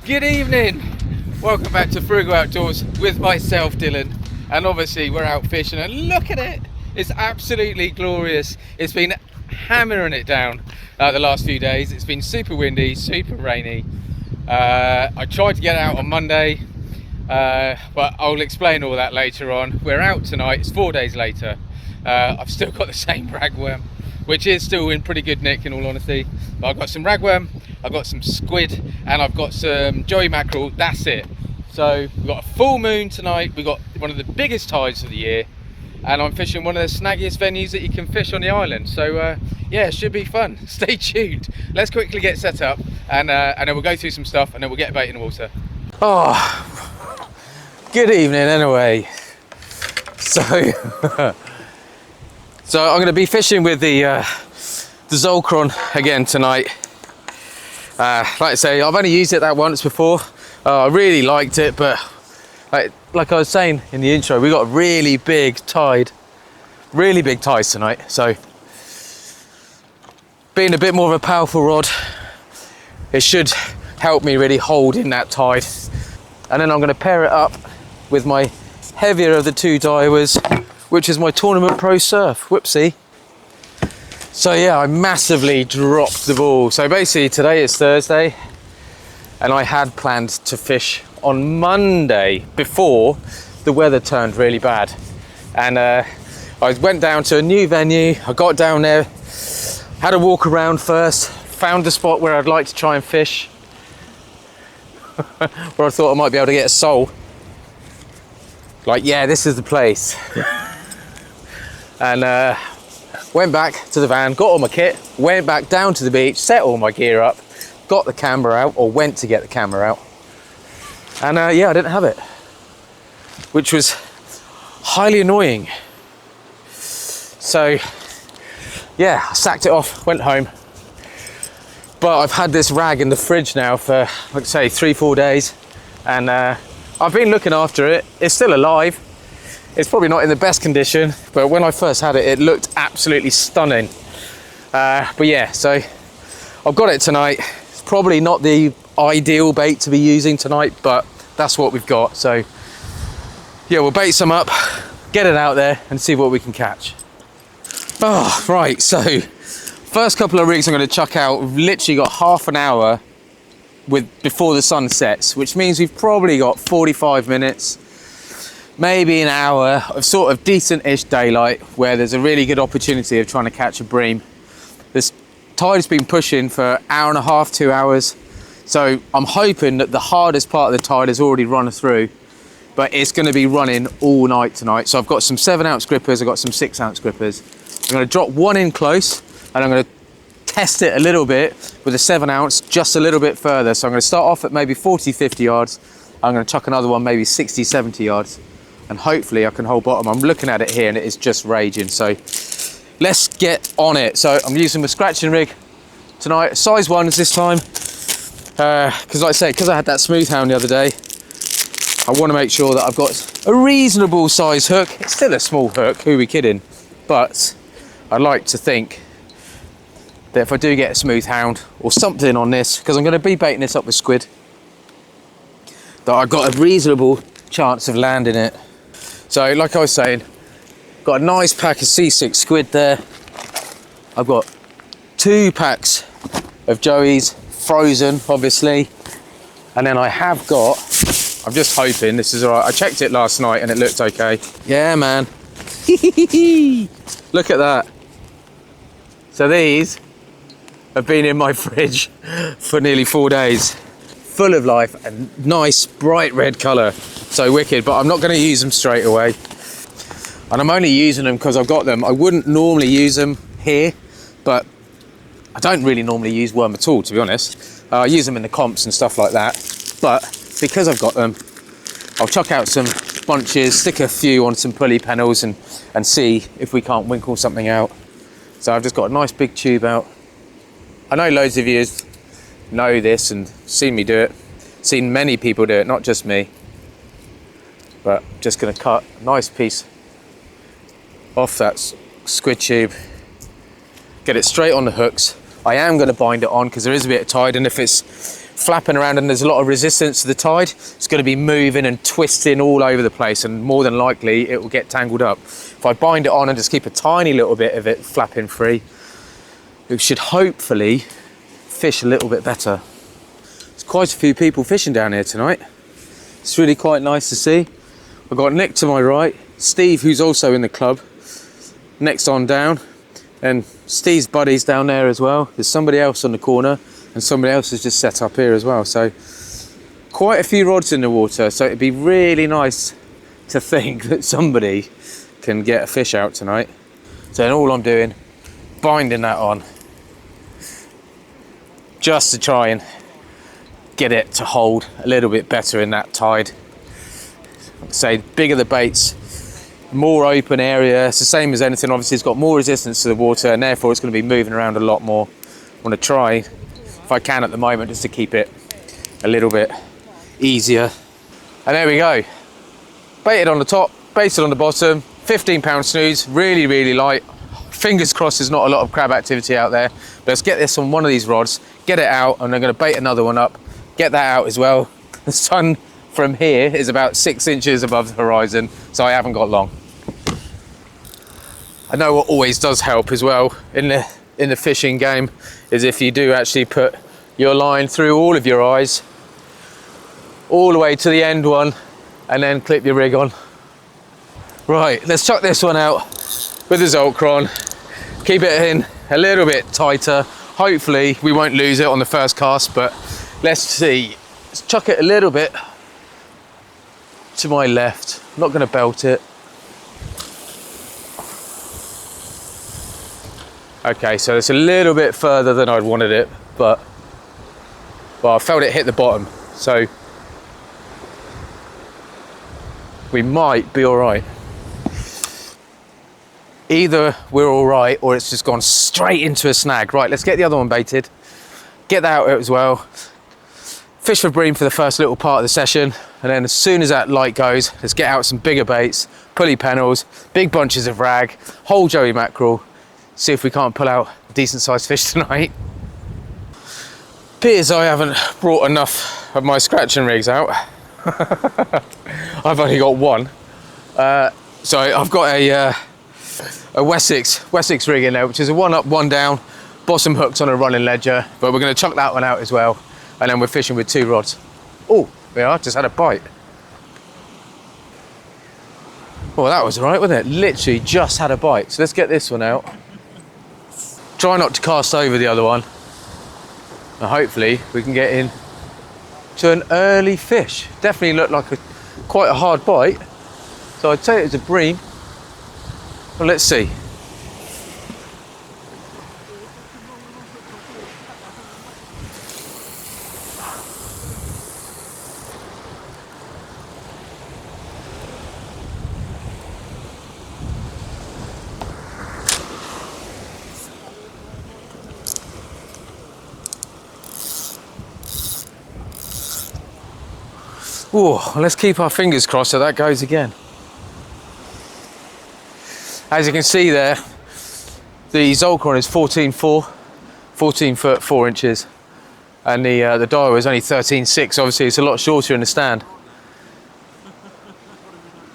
Good evening. Welcome back to Frugal Outdoors with myself, Dylan. And obviously we're out fishing and look at it. It's absolutely glorious. It's been hammering it down the last few days. It's been super windy, super rainy. I tried to get out on Monday, but I'll explain all that later on. We're out tonight. It's 4 days later. I've still got the same ragworm, which is still in pretty good nick in all honesty. But I've got some ragworm, I've got some squid, and I've got some joey mackerel. That's it. So we've got a full moon tonight. We've got one of the biggest tides of the year, and I'm fishing one of the snaggiest venues that you can fish on the island. So yeah, it should be fun. Stay tuned. Let's quickly get set up, and then we'll go through some stuff, and then we'll get a bait in the water. Oh, good evening anyway. So so I'm going to be fishing with the Zolkron again tonight. Like I say, I've only used it that once before. I really liked it, but like I was saying in the intro, we got a really big tides tonight. So being a bit more of a powerful rod, it should help me really hold in that tide. And then I'm going to pair it up with my heavier of the two divers, which is my Tournament Pro Surf. Whoopsie. So yeah, I massively dropped the ball. So basically today is Thursday, and I had planned to fish on Monday before the weather turned really bad. And I went down to a new venue. I got down there, had a walk around first, found a spot where I'd like to try and fish, where I thought I might be able to get a sole. Like, yeah, this is the place. And went back to the van, got all my kit, went back down to the beach, set all my gear up, got the camera out, or went to get the camera out. And yeah, I didn't have it, which was highly annoying. So yeah, I sacked it off, went home. But I've had this rag in the fridge now for, like I say, 3-4 days. And I've been looking after it. It's still alive. It's probably not in the best condition, but when I first had it, it looked absolutely stunning. But yeah, so I've got it tonight. It's probably not the ideal bait to be using tonight, but that's what we've got. So yeah, we'll bait some up, get it out there and see what we can catch. Oh, right, so first couple of rigs I'm going to chuck out. We've literally got half an hour before the sun sets, which means we've probably got 45 minutes, maybe an hour of sort of decent-ish daylight where there's a really good opportunity of trying to catch a bream. This tide's been pushing for an hour and a half, 2 hours. So I'm hoping that the hardest part of the tide has already run through, but it's going to be running all night tonight. So I've got some 7-ounce grippers, I've got some 6-ounce grippers. I'm going to drop one in close, and I'm going to test it a little bit with a 7-ounce, just a little bit further. So I'm going to start off at maybe 40, 50 yards. I'm going to chuck another one, maybe 60, 70 yards. And hopefully I can hold bottom. I'm looking at it here and it is just raging. So let's get on it. So I'm using my scratching rig tonight, size 1s this time. Because like I say, because I had that smooth hound the other day, I want to make sure that I've got a reasonable size hook. It's still a small hook, who are we kidding? But I'd like to think that if I do get a smooth hound or something on this, because I'm going to be baiting this up with squid, that I've got a reasonable chance of landing it. So like I was saying, got a nice pack of C6 squid there. I've got 2 packs of joeys, frozen obviously, and then I have got, I'm just hoping this is all right. I checked it last night and it looked okay. Yeah, man. Look at that. So these have been in my fridge for nearly 4 days, full of life and nice bright red colour. So wicked, but I'm not going to use them straight away. And I'm only using them because I've got them. I wouldn't normally use them here, but I don't really normally use worm at all, to be honest. I use them in the comps and stuff like that. But because I've got them, I'll chuck out some bunches, stick a few on some pulley panels and see if we can't winkle something out. So I've just got a nice big tube out. I know loads of you know this and seen me do it. Seen many people do it, not just me. But just going to cut a nice piece off that squid tube, get it straight on the hooks. I am going to bind it on because there is a bit of tide, and if it's flapping around and there's a lot of resistance to the tide, it's going to be moving and twisting all over the place, and more than likely it will get tangled up. If I bind it on and just keep a tiny little bit of it flapping free, it should hopefully fish a little bit better. There's quite a few people fishing down here tonight. It's really quite nice to see. I've got Nick to my right, Steve, who's also in the club, next on down, and Steve's buddies down there as well. There's somebody else on the corner, and somebody else has just set up here as well. So quite a few rods in the water. So it'd be really nice to think that somebody can get a fish out tonight. So then all I'm doing, binding that on, just to try and get it to hold a little bit better in that tide. Like I say, bigger the baits, more open area. It's the same as anything. Obviously it's got more resistance to the water, and therefore it's going to be moving around a lot more. I want to try, if I can at the moment, just to keep it a little bit easier. And there we go, baited on the top, baited on the bottom, 15-pound snooze, really, really light. Fingers crossed there's not a lot of crab activity out there. But let's get this on one of these rods, get it out, and I'm going to bait another one up, get that out as well. The sun from here is about 6 inches above the horizon, so I haven't got long. I know what always does help as well in the fishing game is if you do actually put your line through all of your eyes, all the way to the end one, and then clip your rig on. Right, let's chuck this one out with the Zoltron, keep it in a little bit tighter. Hopefully we won't lose it on the first cast, but let's see. Let's chuck it a little bit to my left. I'm not going to belt it. Okay, so it's a little bit further than I'd wanted it, but well, I felt it hit the bottom, so we might be all right. Either we're all right or it's just gone straight into a snag. Right, let's get the other one baited, get that out as well, fish for bream for the first little part of the session, and then as soon as that light goes, let's get out some bigger baits, pulley pennels, big bunches of rag, whole joey mackerel, see if we can't pull out a decent sized fish tonight. Appears I haven't brought enough of my scratching rigs out. I've only got one. So I've got a Wessex rig in there, which is a one up, one down, bottom hooked on a running ledger, but we're going to chuck that one out as well, and then we're fishing with 2 rods. Oh, we are, just had a bite. Well, that was all right, wasn't it? Literally just had a bite. So let's get this one out. Try not to cast over the other one, and hopefully we can get in to an early fish. Definitely looked like quite a hard bite, so I'd say it was a bream. Well, let's see. Oh, let's keep our fingers crossed so that goes again. As you can see there, the Zoltron is 14 foot 4 inches, and the dial is only 13.6. Obviously it's a lot shorter in the stand,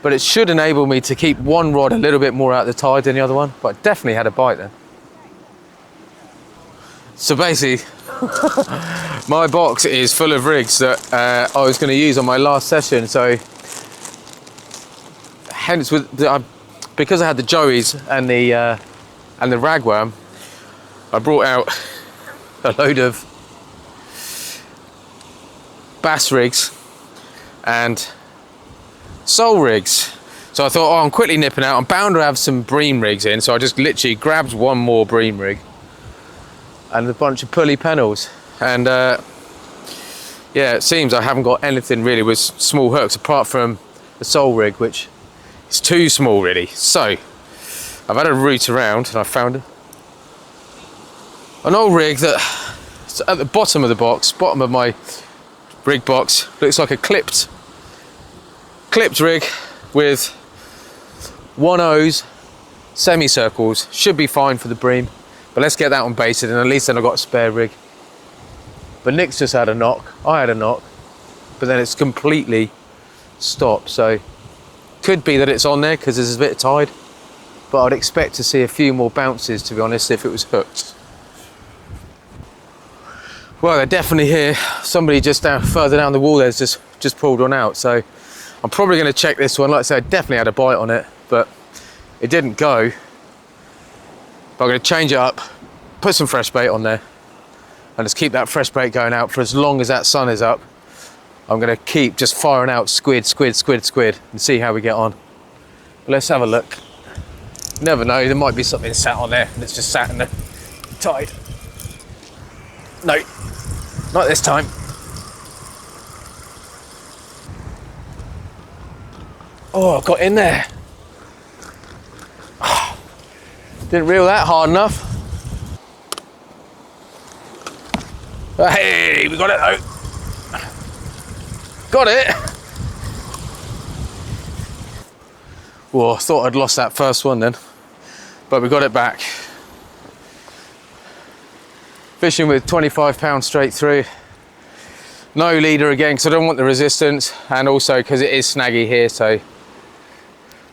but it should enable me to keep one rod a little bit more out of the tide than the other one. But I definitely had a bite then. So basically my box is full of rigs that I was going to use on my last session, so hence because I had the joeys and the ragworm, I brought out a load of bass rigs and sole rigs. So I thought, oh, I'm quickly nipping out, I'm bound to have some bream rigs in, so I just literally grabbed one more bream rig and a bunch of pulley pennels, and yeah, it seems I haven't got anything really with small hooks apart from the sole rig, which is too small really. So I've had a route around and I found an old rig that's at the bottom of the box, bottom of my rig box. Looks like a clipped rig with 1/0s semicircles. Should be fine for the bream, but let's get that one baited, and at least then I've got a spare rig. But Nick's just had a knock, I had a knock, but then it's completely stopped. So could be that it's on there because there's a bit of tide, but I'd expect to see a few more bounces, to be honest, if it was hooked. Well, they're definitely here. Somebody just further down the wall there's just pulled one out. So I'm probably going to check this one. Like I said, I definitely had a bite on it, but it didn't go. But I'm going to change it up, put some fresh bait on there, and just keep that fresh bait going out for as long as that sun is up. I'm going to keep just firing out squid, and see how we get on. But let's have a look. You never know, there might be something sat on there and it's just sat in the tide. No, not this time. Oh, I got in there. Didn't reel that hard enough. Hey, we got it though. Got it. Whoa, I thought I'd lost that first one then, but we got it back. Fishing with 25 pounds straight through. No leader again, because I don't want the resistance, and also because it is snaggy here, so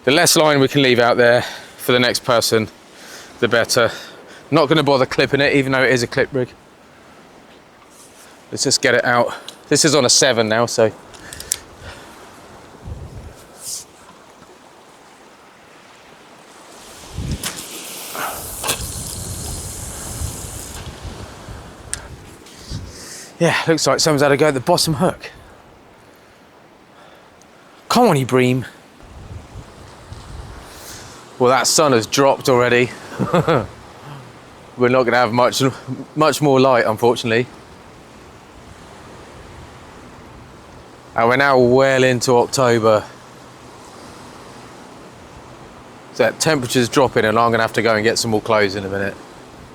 the less line we can leave out there for the next person, the better. Not going to bother clipping it, even though it is a clip rig. Let's just get it out. This is on a 7 now, so. Yeah, looks like someone's had a go at the bottom hook. Come on, you bream. Well, that sun has dropped already. We're not going to have much more light, unfortunately. And we're now well into October. So that temperature's dropping, and I'm going to have to go and get some more clothes in a minute.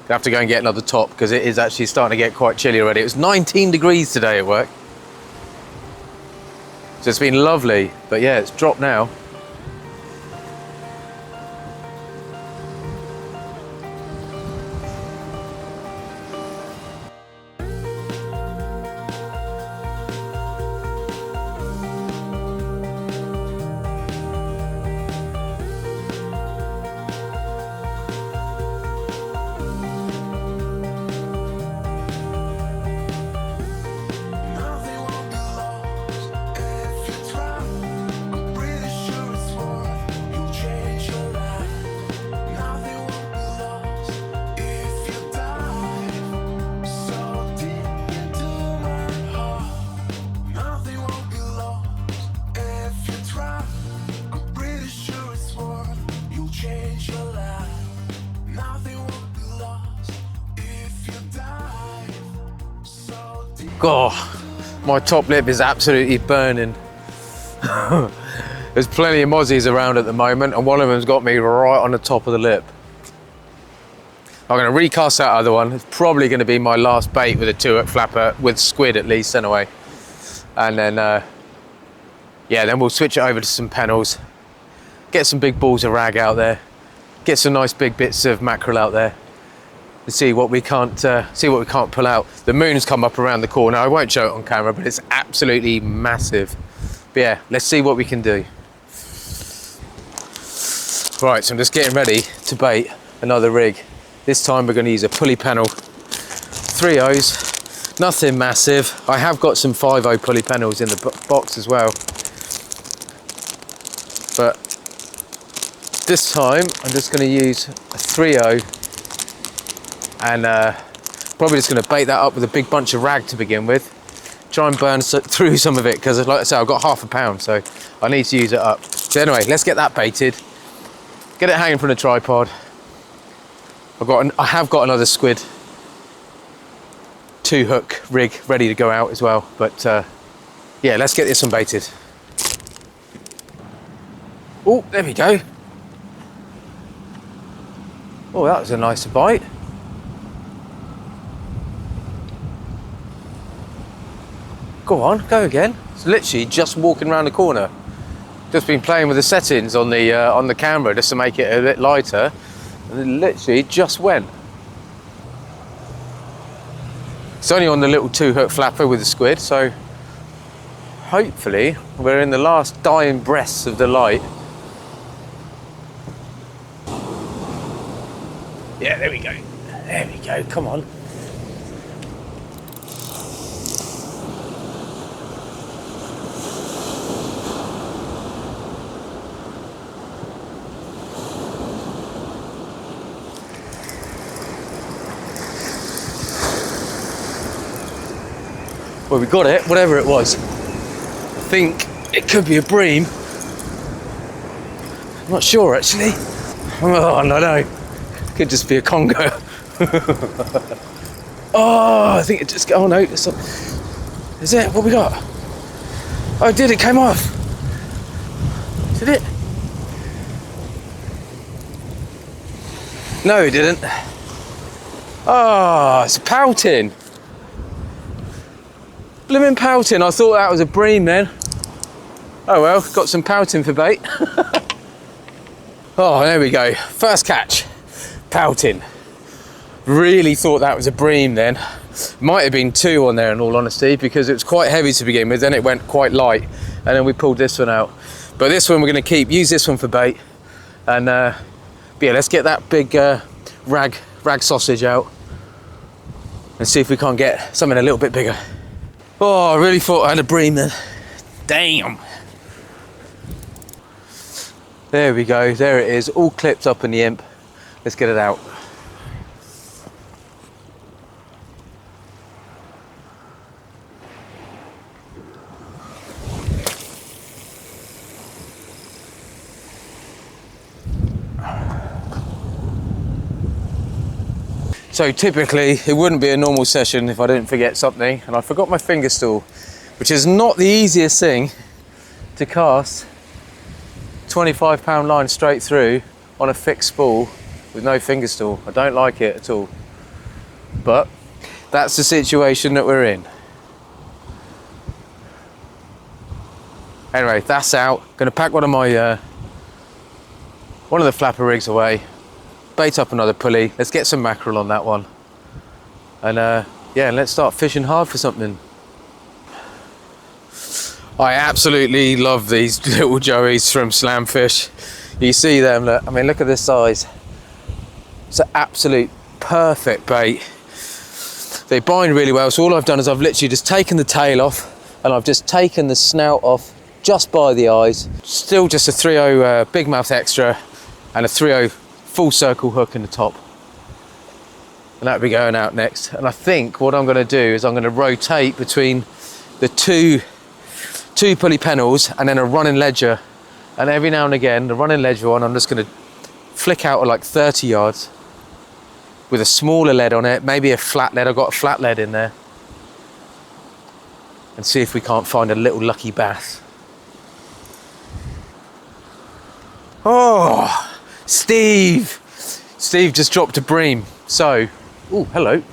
Gonna have to go and get another top because it is actually starting to get quite chilly already. It was 19 degrees today at work. So it's been lovely, but yeah, it's dropped now. God, my top lip is absolutely burning. There's plenty of mozzies around at the moment, and one of them's got me right on the top of the lip. I'm going to recast that other one. It's probably going to be my last bait with a 2-hook flapper, with squid at least anyway. And then, yeah, then we'll switch it over to some pennels, get some big balls of rag out there, get some nice big bits of mackerel out there, and see what we can't pull out. The moon's come up around the corner. I won't show it on camera, but it's absolutely massive. But yeah, let's see what we can do. Right, so I'm just getting ready to bait another rig. This time we're going to use a pulley pennel, 3/0s, nothing massive. I have got some 5/0 pulley pennels in the box as well. But this time I'm just going to use a 3/0 and probably just going to bait that up with a big bunch of rag to begin with. Try and burn through some of it, because like I said, I've got half a pound, so I need to use it up. So anyway, let's get that baited, get it hanging from the tripod. I have got another squid 2-hook rig ready to go out as well, but yeah, let's get this one baited. Oh, there we go. Oh, that was a nice bite. Go on, go again. It's literally just walking around the corner. Just been playing with the settings on the camera just to make it a bit lighter, and it literally just went. It's only on the little 2-hook flapper with the squid, so hopefully we're in the last dying breaths of the light. Yeah, there we go. There we go, come on. Well, we got it, whatever it was. I think it could be a bream. I'm not sure actually. Oh, no. Could just be a conger. Oh, I think it just, oh no, it's not. Is it? What we got? Oh, it did, it came off. Did it? No, it didn't. Oh, it's a pouting. Blimmin' pouting, I thought that was a bream then. Oh well, got some pouting for bait. Oh, there we go, first catch, pouting. Really thought that was a bream then. Might have been 2 on there in all honesty, because it was quite heavy to begin with, then it went quite light, and then we pulled this one out. But this one we're gonna use this one for bait. And yeah, let's get that big rag sausage out and see if we can't get something a little bit bigger. Oh, I really thought I had a bream then. Damn. There we go, there it is, all clipped up in the imp. Let's get it out. So typically it wouldn't be a normal session if I didn't forget something, and I forgot my finger stool, which is not the easiest thing to cast 25-pound line straight through on a fixed spool with no finger stool. I don't like it at all, but that's the situation that we're in. Anyway, that's out. Gonna pack one of the flapper rigs away, bait up another pulley. Let's get some mackerel on that one, and yeah, let's start fishing hard for something. I absolutely love these little joeys from Slamfish. You see them, look, I mean, look at this size. It's an absolute perfect bait. They bind really well, so all I've done is I've literally just taken the tail off, and I've just taken the snout off just by the eyes. Still just a 3/0 big mouth extra and a 3/0 full circle hook in the top. And that'll be going out next. And I think what I'm gonna do is I'm gonna rotate between the two pulley pennels and then a running ledger. And every now and again, the running ledger one, I'm just gonna flick out at like 30 yards with a smaller lead on it, maybe a flat lead. I've got a flat lead in there. And see if we can't find a little lucky bass. Oh, Steve just dropped a bream. So, oh, hello.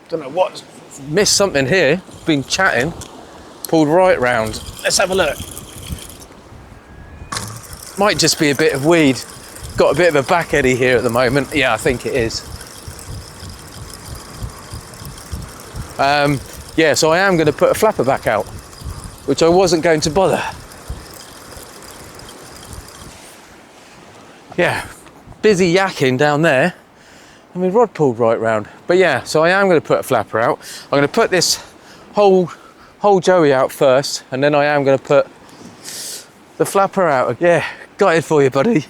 Don't know what, missed something here. Been chatting, pulled right round. Let's have a look. Might just be a bit of weed. Got a bit of a back eddy here at the moment. Yeah, I think it is. Yeah, so I am going to put a flapper back out, which I wasn't going to bother. Yeah, busy yakking down there. I mean, rod pulled right round. But yeah, so I am going to put a flapper out. I'm going to put this whole joey out first, and then I am going to put the flapper out. Yeah, got it for you, buddy.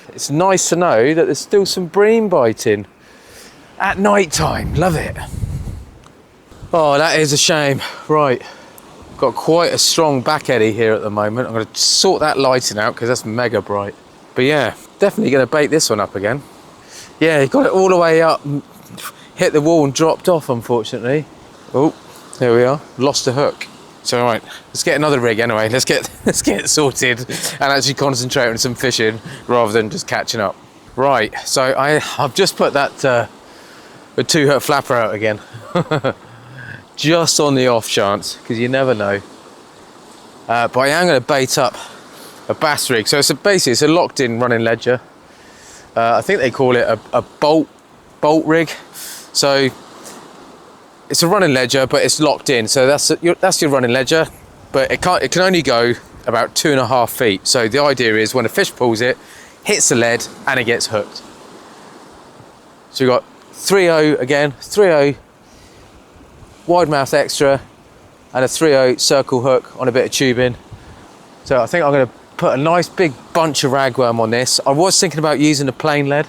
It's nice to know that there's still some bream biting at night time. Love it. Oh, that is a shame. Right, got quite a strong back eddy here at the moment. I'm going to sort that lighting out because that's mega bright. But yeah, definitely going to bait this one up again. Yeah, he got it all the way up, hit the wall and dropped off, unfortunately. Oh, there we are, lost the hook. So right, let's get another rig anyway. Let's get it sorted and actually concentrate on some fishing rather than just catching up. Right, so I've just put that the 2-hook flapper out again. Just on the off chance, because you never know. But I am going to bait up a bass rig. So basically it's a locked in running ledger. I think they call it a bolt rig. So it's a running ledger, but it's locked in. So that's your running ledger, but it can only go about 2.5 feet. So the idea is when a fish pulls it, hits the lead and it gets hooked. So we've got 3.0 again, 3.0 wide mouth extra and a 3.0 circle hook on a bit of tubing. So I think I'm going to put a nice big bunch of ragworm on this. I was thinking about using a plain lead,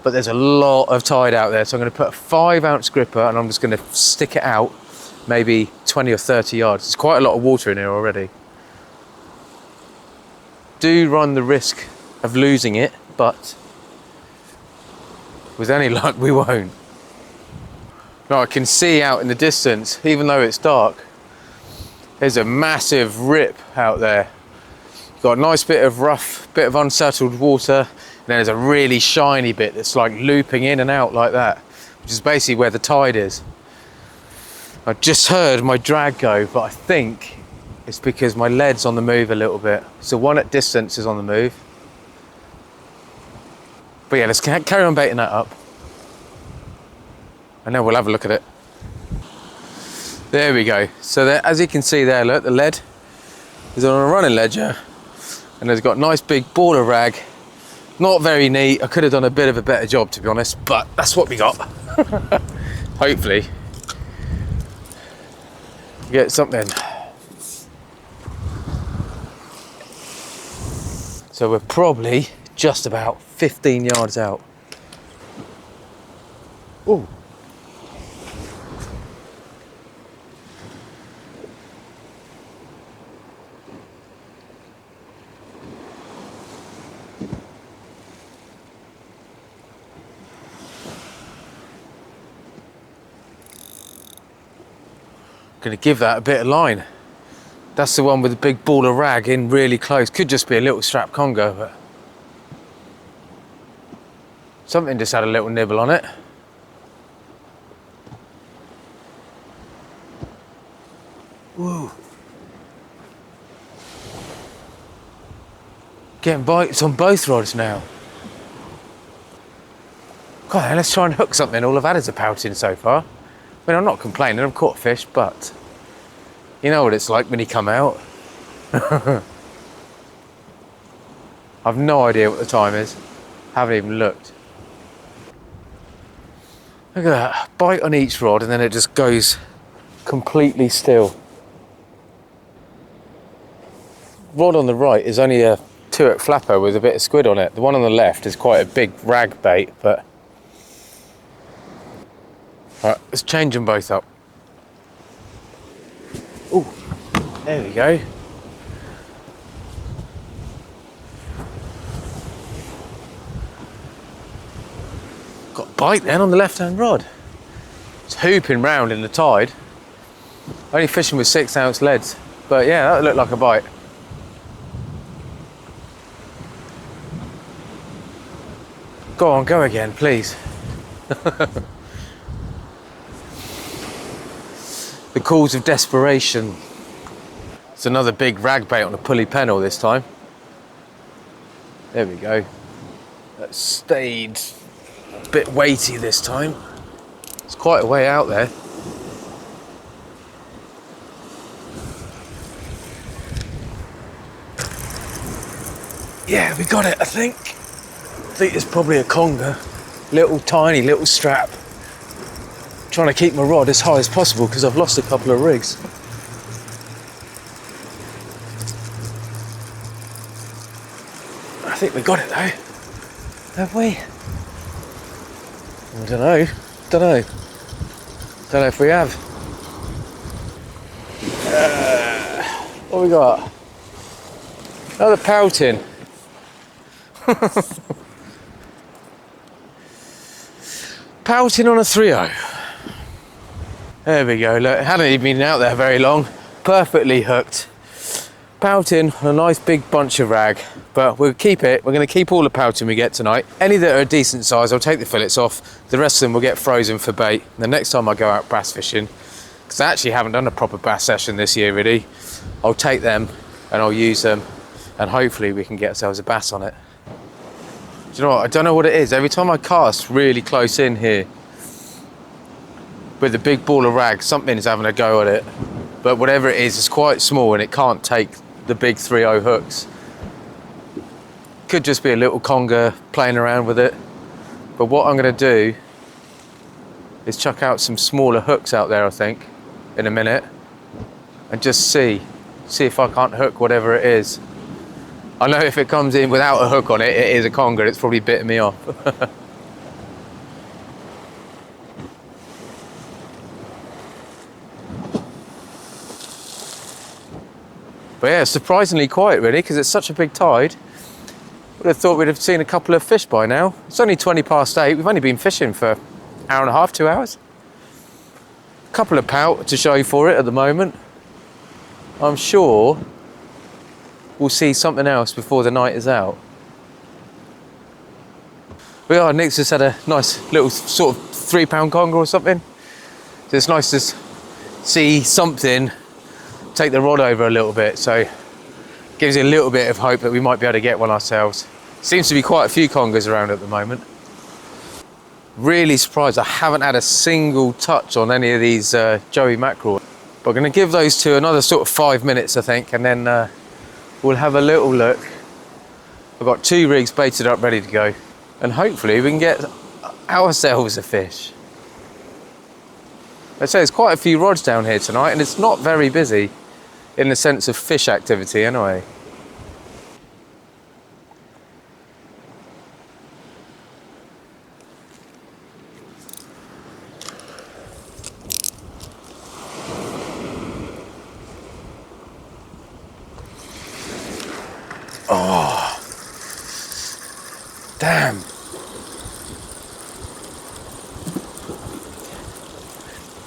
but there's a lot of tide out there. So I'm going to put a 5-ounce gripper and I'm just going to stick it out maybe 20 or 30 yards. There's quite a lot of water in here already. Do run the risk of losing it, but with any luck we won't. Now I can see out in the distance, even though it's dark, there's a massive rip out there. You've got a nice bit of rough, bit of unsettled water, and then there's a really shiny bit that's like looping in and out like that, which is basically where the tide is. I just heard my drag go, but I think it's because my lead's on the move a little bit. So one at distance is on the move. But yeah, let's carry on baiting that up. And then we'll have a look at it. There we go. So there, as you can see there, look, the lead is on a running ledger. And it's got a nice big ball of rag. Not very neat. I could have done a bit of a better job, to be honest, but that's what we got. Hopefully get something. So we're probably just about 15 yards out. Ooh. Gonna give that a bit of line. That's the one with the big ball of rag in really close. Could just be a little strap conger, but something just had a little nibble on it. Whoa. Getting bites on both rods now. God, let's try and hook something. All I've had is a pouting so far. I mean, I'm not complaining, I've caught fish, but you know what it's like when you come out. I've no idea what the time is. Haven't even looked. Look at that, bite on each rod and then it just goes completely still. Rod on the right is only a 2-hook flapper with a bit of squid on it. The one on the left is quite a big rag bait, but all right, let's change them both up. Oh, there we go. Got a bite then on the left-hand rod. It's hooping round in the tide. Only fishing with 6-ounce leads, but yeah, that looked like a bite. Go on, go again, please. The calls of desperation. It's another big rag bait on a pulley pennel this time. There we go. That stayed a bit weighty this time. It's quite a way out there. Yeah, we got it, I think. I think it's probably a conger. Little tiny little strap. Trying to keep my rod as high as possible because I've lost a couple of rigs. I think we got it though. Have we? I don't know. Don't know if we have. What we got? Another pouting. Pouting on a 3.0. There we go, look, it hadn't even been out there very long. Perfectly hooked. Pouting on a nice big bunch of rag, but we'll keep it. We're going to keep all the pouting we get tonight. Any that are a decent size, I'll take the fillets off. The rest of them will get frozen for bait. The next time I go out bass fishing, because I actually haven't done a proper bass session this year really, I'll take them and I'll use them and hopefully we can get ourselves a bass on it. Do you know what? I don't know what it is. Every time I cast really close in here, with the big ball of rag, something's having a go at it. But whatever it is, it's quite small and it can't take the big 3/0 hooks. Could just be a little conger playing around with it. But what I'm going to do is chuck out some smaller hooks out there, I think, in a minute, and just see if I can't hook whatever it is. I know if it comes in without a hook on it, it is a conger. It's probably bitten me off. But yeah, it's surprisingly quiet really, because it's such a big tide. Would have thought we'd have seen a couple of fish by now. It's only 8:20. We've only been fishing for an hour and a half, 2 hours. A couple of pout to show for it at the moment. I'm sure we'll see something else before the night is out. We are, Nick's just had a nice little sort of 3-pound conger or something. So it's nice to see something take the rod over a little bit, so gives you a little bit of hope that we might be able to get one ourselves. Seems to be quite a few congers around at the moment. Really surprised I haven't had a single touch on any of these joey mackerel. But I'm going to give those two another sort of 5 minutes, I think, and then we'll have a little look. I've got 2 rigs baited up ready to go, and hopefully we can get ourselves a fish. I'd say there's quite a few rods down here tonight, and it's not very busy in the sense of fish activity anyway. Oh, damn.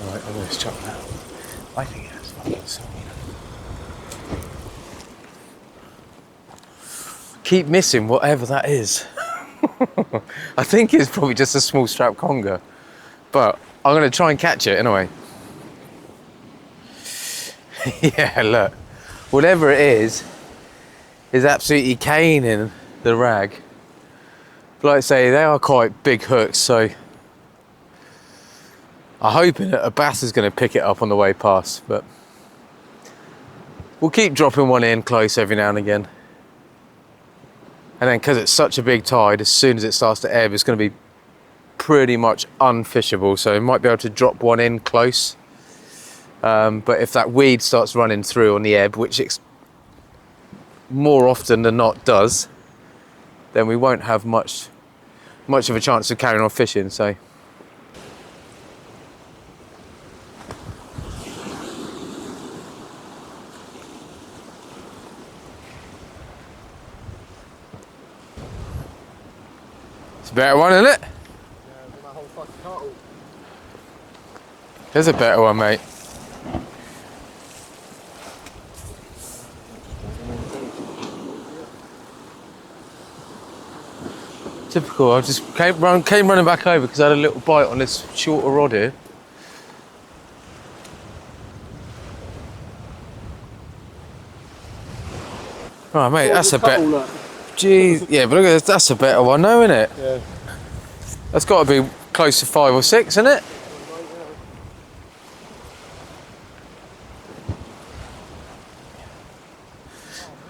All right, I'm going to chop that. I think it's fucking solent. Keep missing whatever that is. I think it's probably just a small strap conger, but I'm going to try and catch it anyway. Yeah, look, whatever it is absolutely caning the rag. But like I say, they are quite big hooks, so I'm hoping that a bass is going to pick it up on the way past, but we'll keep dropping one in close every now and again. And then because it's such a big tide, as soon as it starts to ebb, it's going to be pretty much unfishable, so we might be able to drop one in close. But if that weed starts running through on the ebb, which it's more often than not does, then we won't have much of a chance of carrying on fishing. So it's a better one, isn't it? There's a better one, mate. Typical. I just came running back over because I had a little bite on this shorter rod here. Right, mate, that's a better. Jeez, yeah, but look at this. That's a better one, though, isn't it? Yeah. That's got to be close to 5 or 6, isn't it?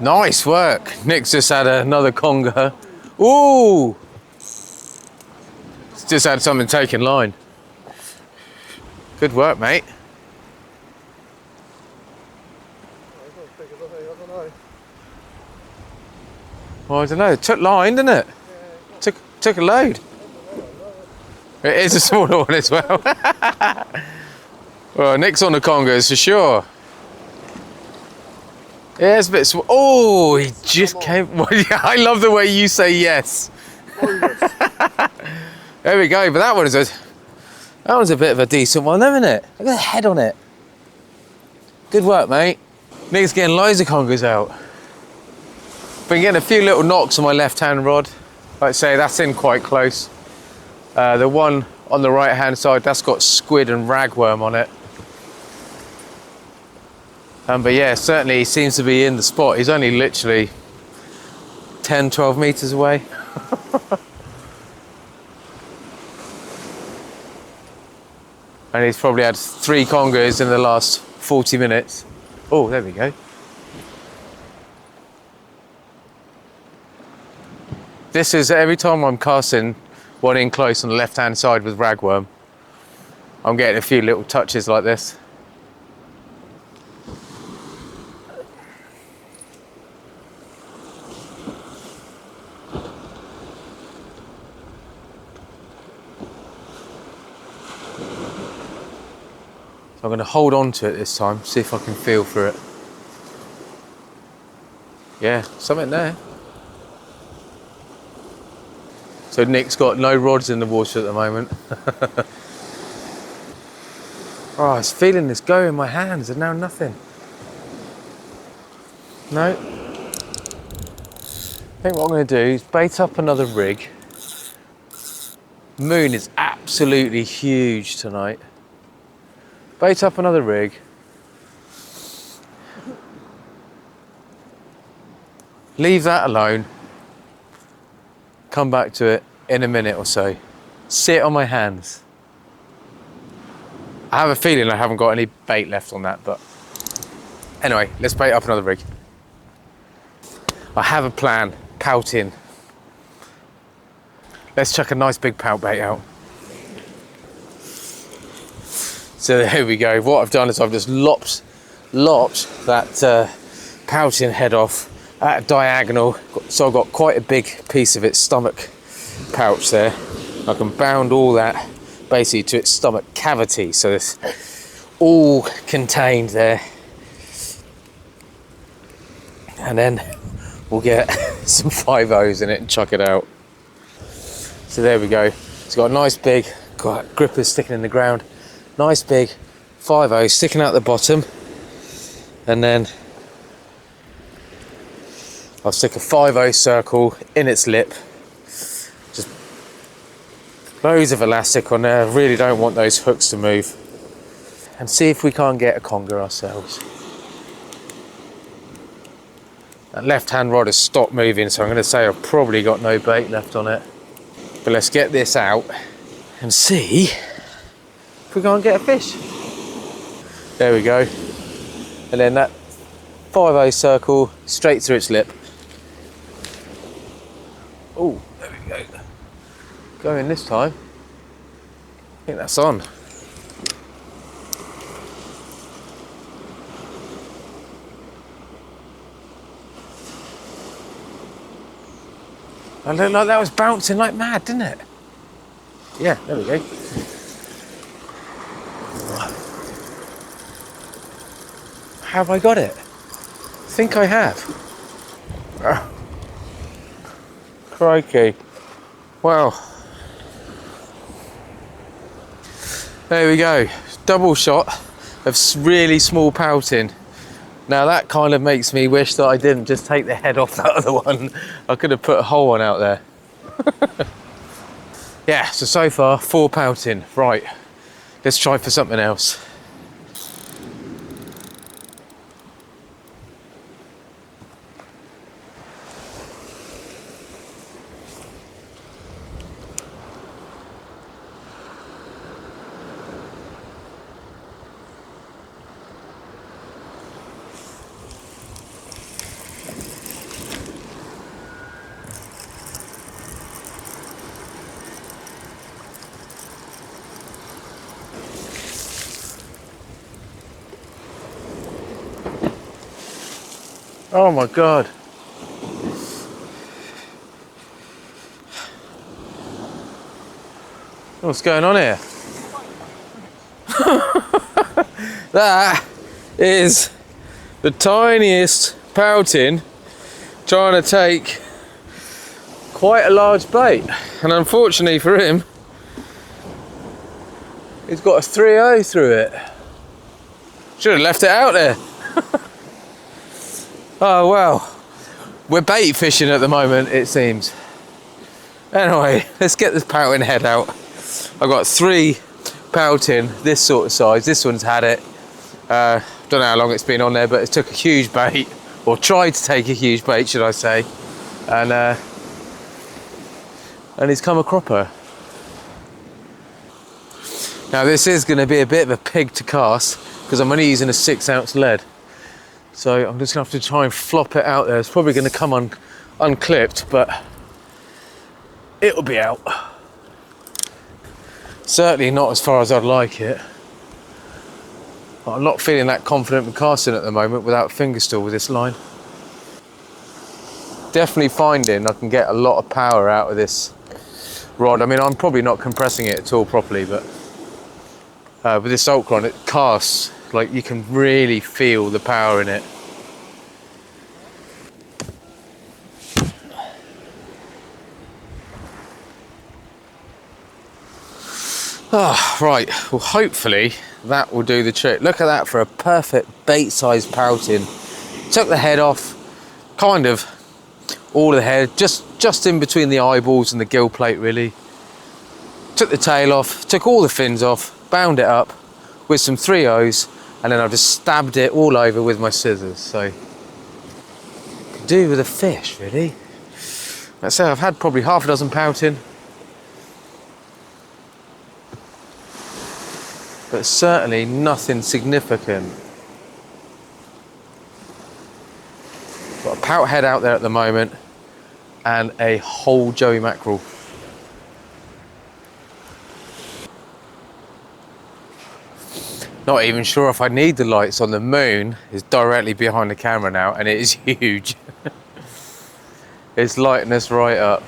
Nice work. Nick's just had another conger. Ooh! Just had something taken line. Good work, mate. Well, I don't know. It took line, didn't it? Took a load. It is a smaller one as well. Well, Nick's on the congers for sure. Yeah, it's a bit small. Oh, he just came. Well, yeah, I love the way you say yes. There we go. But that one's a bit of a decent one, isn't it? Look at the head on it. Good work, mate. Nick's getting loads of congers out. Been getting a few little knocks on my left-hand rod. Like I say, that's in quite close. The one on the right-hand side, that's got squid and ragworm on it. But yeah, certainly he seems to be in the spot. He's only literally 10, 12 meters away. And he's probably had 3 congers in the last 40 minutes. Oh, there we go. This is every time I'm casting one in close on the left hand side with ragworm, I'm getting a few little touches like this. I'm going to hold on to it this time, see if I can feel for it. Yeah, something there. So Nick's got no rods in the water at the moment. Oh, I was feeling this go in my hands and now nothing. No. I think what I'm going to do is bait up another rig. Moon is absolutely huge tonight. Bait up another rig. Leave that alone. Come back to it in a minute or so. Sit on my hands. I have a feeling I haven't got any bait left on that, but anyway, let's bait up another rig. I have a plan, pouting. Let's chuck a nice big pout bait out. So there we go. What I've done is I've just lopped that pouting head off at a diagonal. So I've got quite a big piece of its stomach pouch there. I can bound all that basically to its stomach cavity. So it's all contained there. And then we'll get some 5/0s in it and chuck it out. So there we go. It's got a nice big grippers sticking in the ground. Nice big 5/0 sticking out the bottom, and then I'll stick a 5/0 circle in its lip. Just loads of elastic on there. I really don't want those hooks to move. And see if we can't get a conger ourselves. That left hand rod has stopped moving, so I'm going to say I've probably got no bait left on it. But let's get this out and see if we can't get a fish. There we go. And then that 5/0 circle straight through its lip. Oh, there we go. Going this time. I think that's on. It looked like that was bouncing like mad, didn't it? Yeah, there we go. Have I got it? I think I have. Oh. Crikey. Wow. There we go. Double shot of really small pouting. Now that kind of makes me wish that I didn't just take the head off that other one. I could have put a whole one out there. Yeah, so far 4 pouting. Right, let's try for something else. Oh my God. What's going on here? That is the tiniest pouting trying to take quite a large bait. And unfortunately for him, he's got a 3/0 through it. Should have left it out there. Oh well, we're bait fishing at the moment, it seems. Anyway, let's get this pouting head out. I've got 3 pouting this sort of size. This one's had it. Don't know how long it's been on there, but it took a huge bait, or tried to take a huge bait, should I say. And he's come a cropper. Now this is going to be a bit of a pig to cast because I'm only using a 6-ounce lead. So I'm just going to have to try and flop it out there. It's probably going to come unclipped, but it'll be out. Certainly not as far as I'd like it. But I'm not feeling that confident with casting at the moment without fingersteel with this line. Definitely finding I can get a lot of power out of this rod. I mean, I'm probably not compressing it at all properly, but with this Ultron, it casts, like you can really feel the power in it. Ah, right, well hopefully that will do the trick. Look at that for a perfect bait-sized pouting. Took the head off, kind of all of the head, just in between the eyeballs and the gill plate really. Took the tail off, took all the fins off, bound it up with some 3/0s, and then I just stabbed it all over with my scissors. So, could do with a fish really. Let's say I've had probably half a dozen pouting, but certainly nothing significant. Got a pout head out there at the moment and a whole Joey mackerel. Not even sure if I need the lights on. The moon is directly behind the camera now and it is huge. It's lighting us right up.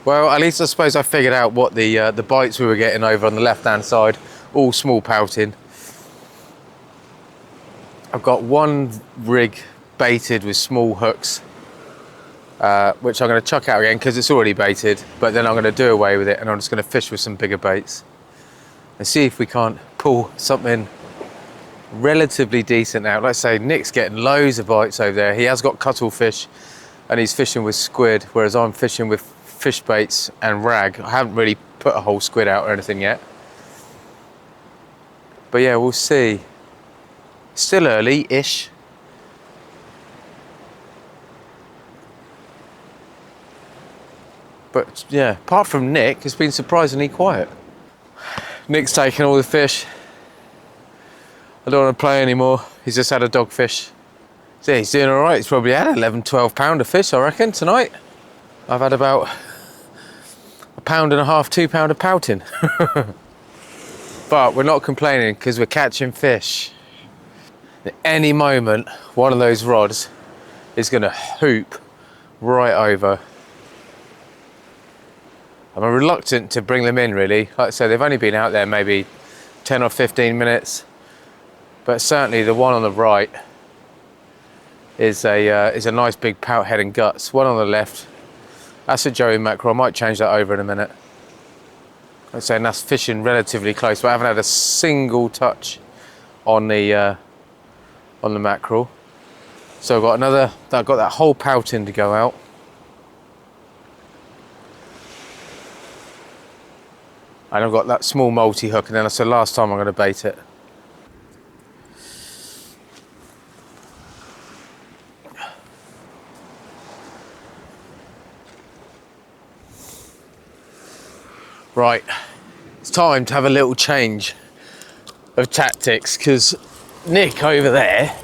Well, at least I suppose I figured out what the bites we were getting over on the left hand side, all small pouting. I've got one rig baited with small hooks, which I'm going to chuck out again because it's already baited, but then I'm going to do away with it and I'm just going to fish with some bigger baits and see if we can't pull something relatively decent out. Like I say, Nick's getting loads of bites over there. He has got cuttlefish and he's fishing with squid, whereas I'm fishing with fish baits and rag. I haven't really put a whole squid out or anything yet, but yeah, we'll see. Still early-ish. But yeah, apart from Nick, it's been surprisingly quiet. Nick's taking all the fish. I don't want to play anymore. He's just had a dogfish. So yeah, he's doing all right. He's probably had 11, 12 pound of fish, I reckon, tonight. I've had about £1.5 pound, £2 of pouting. But we're not complaining because we're catching fish. At any moment, one of those rods is going to hoop right over. I'm reluctant to bring them in really. Like I said, they've only been out there maybe 10 or 15 minutes. But certainly the one on the right is a nice big pout head and guts. One on the left, that's a Joey mackerel. I might change that over in a minute. Like I say, and that's fishing relatively close, but I haven't had a single touch on the mackerel. So I've got that whole pouting to go out. And I've got that small multi-hook, and then that's the last time I'm going to bait it. Right, it's time to have a little change of tactics because Nick over there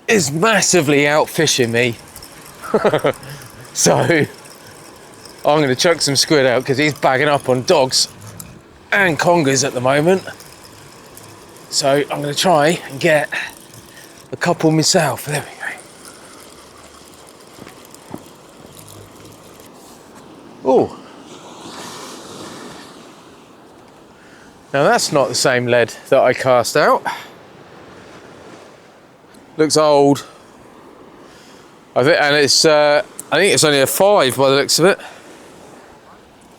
is massively out fishing me. So I'm going to chuck some squid out because he's bagging up on dogs and congers at the moment. So I'm going to try and get a couple myself. There we go. Oh. Now that's not the same lead that I cast out. Looks old. I think it's only a 5 by the looks of it.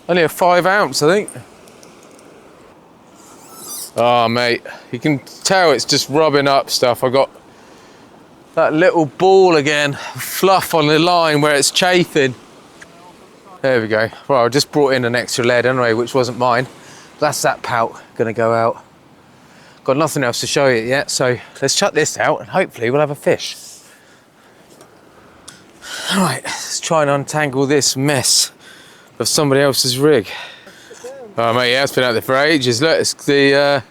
Only a 5 ounce, I think. Oh mate, you can tell it's just rubbing up stuff. I got that little ball again, fluff on the line where it's chafing. There we go. Well, I just brought in an extra lead anyway, which wasn't mine. That's that pout gonna go out. Got nothing else to show you yet, so let's chuck this out and hopefully we'll have a fish. All right, let's try and untangle this mess of somebody else's rig. Oh mate, yeah, it's been out there for ages. Look, it's the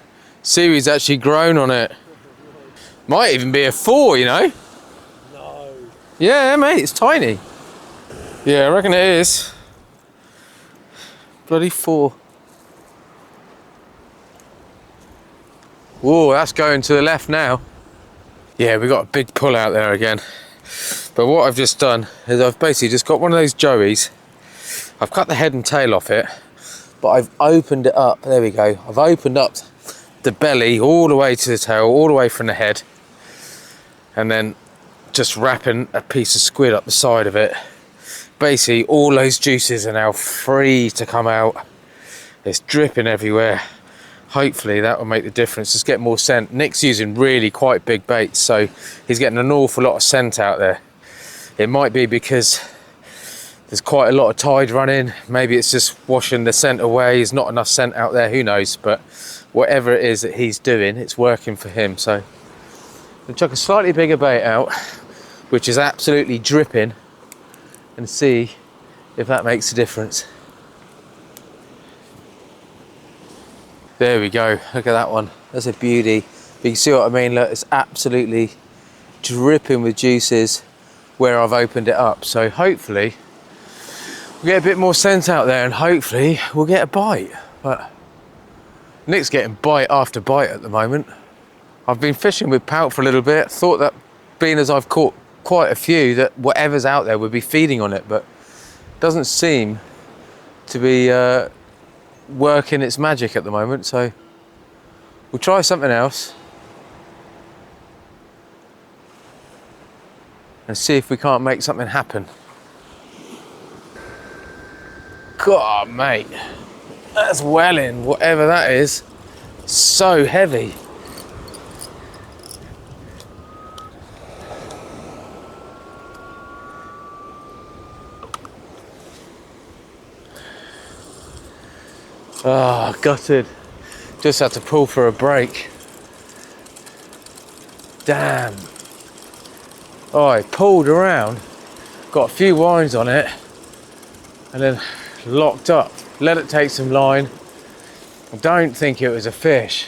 seaweed's actually grown on it. Might even be a 4, you know? No. Yeah, mate, it's tiny. Yeah, I reckon it is. Bloody 4. Whoa, that's going to the left now. Yeah, we got a big pull out there again. But what I've just done is I've basically just got one of those joeys. I've cut the head and tail off it, but I've opened it up. There we go. I've opened up the belly all the way to the tail, all the way from the head, and then just wrapping a piece of squid up the side of it. Basically, all those juices are now free to come out. It's dripping everywhere. Hopefully that will make the difference. Just get more scent. Nick's using really quite big baits, so he's getting an awful lot of scent out there. It might be because there's quite a lot of tide running. Maybe it's just washing the scent away. There's not enough scent out there, who knows? But whatever it is that he's doing, it's working for him. So I'm gonna chuck a slightly bigger bait out, which is absolutely dripping, and see if that makes a difference. There we go, look at that one. That's a beauty. But you can see what I mean, look, it's absolutely dripping with juices where I've opened it up. So hopefully we'll get a bit more scent out there, and hopefully we'll get a bite. But Nick's getting bite after bite at the moment. I've been fishing with pout for a little bit. Thought that being as I've caught quite a few, that whatever's out there would be feeding on it, but doesn't seem to be working its magic at the moment. So we'll try something else and see if we can't make something happen. God, mate, that's welling, whatever that is. So heavy. Oh, gutted. Just had to pull for a break. Damn. Oh, I pulled around, got a few winds on it, and then locked up. Let it take some line. I don't think it was a fish.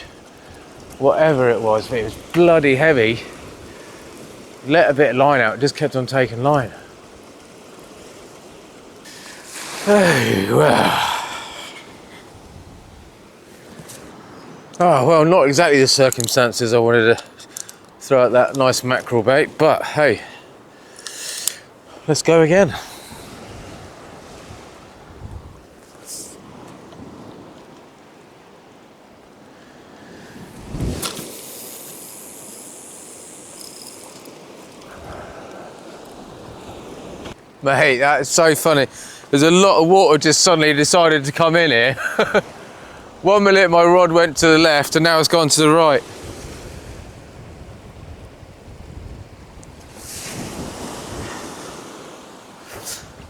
Whatever it was, but it was bloody heavy. Let a bit of line out, it just kept on taking line. Oh, well. Oh, well, not exactly the circumstances I wanted to throw out that nice mackerel bait, but hey, let's go again. Mate, that is so funny. There's a lot of water just suddenly decided to come in here. 1 minute my rod went to the left and now it's gone to the right.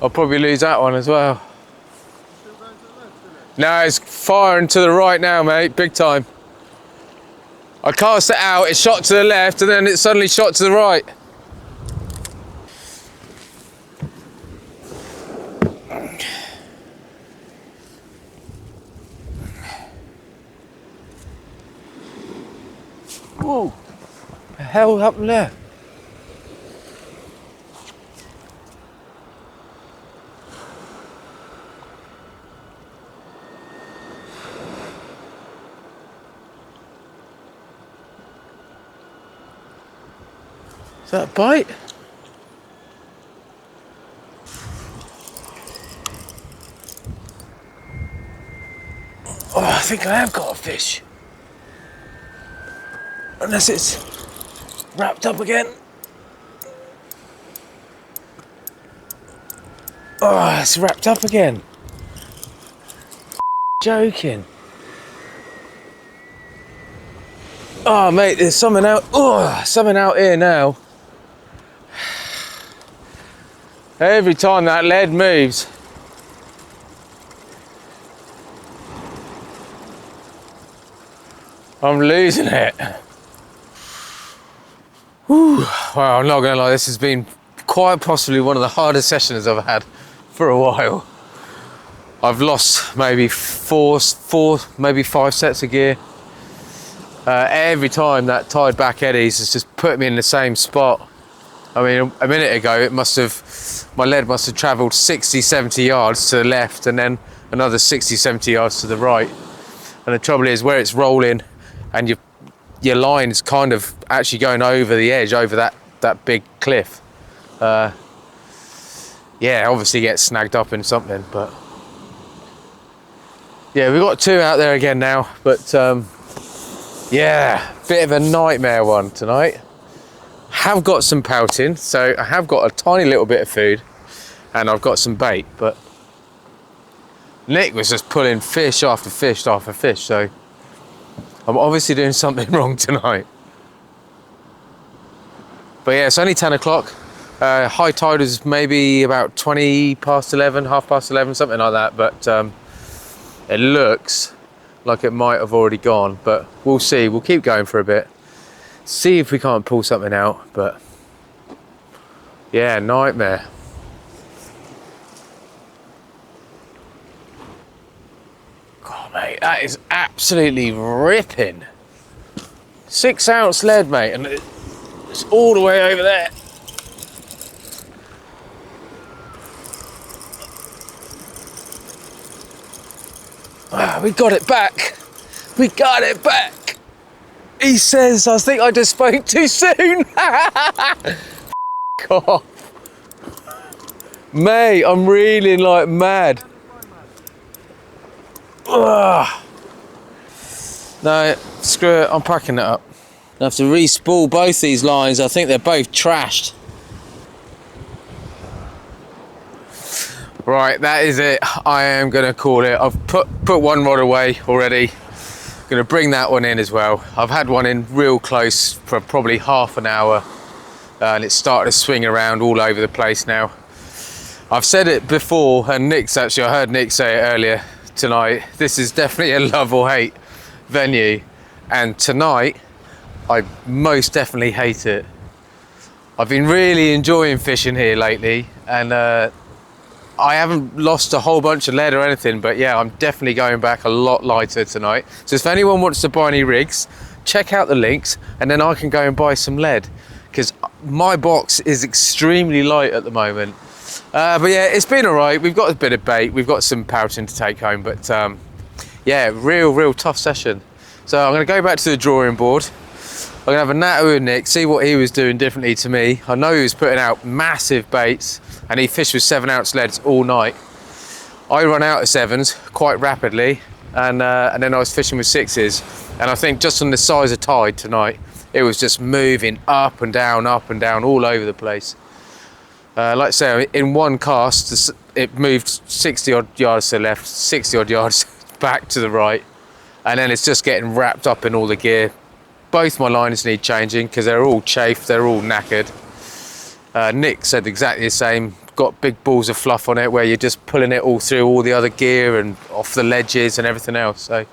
I'll probably lose that one as well. Still going to the left, isn't it? No, it's firing to the right now, mate, big time. I cast it out, it shot to the left and then it suddenly shot to the right. Whoa, the hell happened there? Is that a bite? Oh, I think I have got a fish. Unless it's wrapped up again. Oh, it's wrapped up again. Joking. Oh, mate, there's something out. Oh, something out here now. Every time that lead moves. I'm losing it. Whew. Wow, I'm not gonna lie, this has been quite possibly one of the hardest sessions I've had for a while. I've lost maybe four, maybe 5 sets of gear. Every time that tied back eddies has just put me in the same spot. I mean, a minute ago, my lead must have travelled 60, 70 yards to the left and then another 60, 70 yards to the right. And the trouble is where it's rolling and your line is kind of actually going over the edge, over that big cliff. Yeah, obviously gets snagged up in something, but yeah, we've got 2 out there again now, but yeah, bit of a nightmare one tonight. Have got some pouting, so I have got a tiny little bit of food and I've got some bait, but Nick was just pulling fish after fish after fish, so I'm obviously doing something wrong tonight. But yeah, it's only 10 o'clock. High tide is maybe about 20 past 11, half past 11, something like that, but it looks like it might have already gone, but we'll see. We'll keep going for a bit, see if we can't pull something out, but yeah, nightmare. God, mate, that is absolutely ripping. 6 ounce lead, mate, and it's all the way over there. Ah, we got it back. We got it back. He says, I think I just spoke too soon. God. Mate, I'm reeling like mad. Ugh. No, screw it, I'm packing it up. I have to re-spool both these lines. I think they're both trashed. Right, that is it. I am gonna call it. I've put one rod away already. Gonna bring that one in as well. I've had one in real close for probably half an hour and it's started to swing around all over the place now. I've said it before, and I heard Nick say it earlier tonight, this is definitely a love or hate venue, and tonight I most definitely hate it. I've been really enjoying fishing here lately, and I haven't lost a whole bunch of lead or anything, but yeah, I'm definitely going back a lot lighter tonight. So if anyone wants to buy any rigs, check out the links and then I can go and buy some lead, because my box is extremely light at the moment. But yeah, it's been all right. We've got a bit of bait, we've got some pouting to take home, but yeah, real tough session. So I'm gonna go back to the drawing board. I'm gonna have a natter with Nick, see what he was doing differently to me. I know he was putting out massive baits and he fished with 7 ounce leads all night. I run out of 7s quite rapidly, and then I was fishing with 6s. And I think just on the size of tide tonight, it was just moving up and down all over the place. Like I say, in one cast, it moved 60 odd yards to the left, 60 odd yards back to the right. And then it's just getting wrapped up in all the gear. Both my liners need changing because they're all chafed, they're all knackered. Nick said exactly the same, got big balls of fluff on it where you're just pulling it all through all the other gear and off the ledges and everything else. So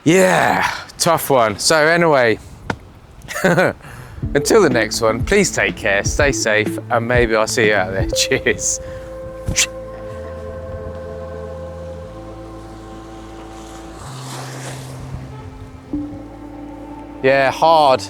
yeah, tough one. So anyway, until the next one, please take care, stay safe, and maybe I'll see you out there. Cheers. Yeah, hard.